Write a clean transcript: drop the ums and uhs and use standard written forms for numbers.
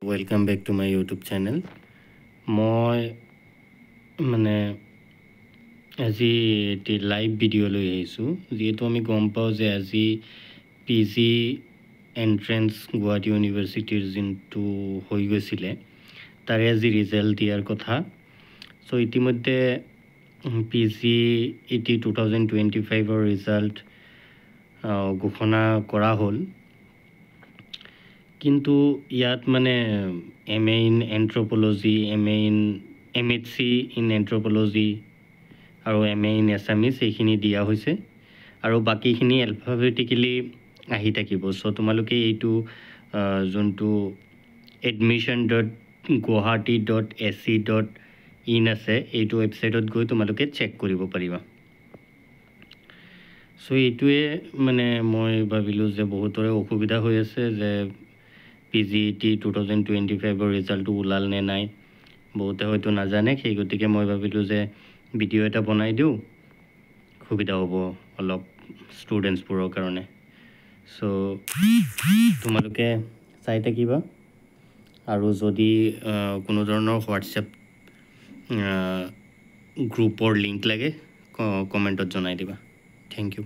Welcome back to my YouTube channel. মই মানে আজি এটি লাইভ ভিডিঅ' লৈ আহিছোঁ যিহেতু আমি গম পাওঁ যে আজি PG এন্ট্ৰেন্স গুৱাহাটী ইউনিভাৰ্চিটিৰ যোনটো হৈ গৈছিলে তাৰে আজি ৰিজাল্ট দিয়াৰ কথা সো ইতিমধ্যে PG 2025 ৰিজাল্ট ঘোষণা কৰা হ'ল কিন্তু ইয়াত মানে MA in anthropology, MHC in anthropology আৰু MA in Assamese এইখিনি দিয়া হৈছে আৰু বাকিখিনি এলফাবেটিক্যালি আহি থাকিব সো তোমালোকে এইটো যোনটো admission.guwahati.ac.in আছে এইটো ৱেবছাইটত গৈ তোমালোকে চেক কৰিব পাৰিবা সো এইটোৱে মানে মই ভাবিলোঁ যে বহুতৰে অসুবিধা হৈ আছে যে PGET 2025 ৰিজাল্টটো ওলাল নে নাই বহুতে হয়তো নাজানে সেই গতিকে মই ভাবিলোঁ যে ভিডিঅ' এটা বনাই দিওঁ সুবিধা হ'ব অলপ ষ্টুডেণ্টছবোৰৰ কাৰণে সো তোমালোকে চাই থাকিবা আৰু যদি কোনো ধৰণৰ হোৱাটছএপ গ্ৰুপৰ লিংক লাগে কমেণ্টত জনাই দিবা থ্যাংক ইউ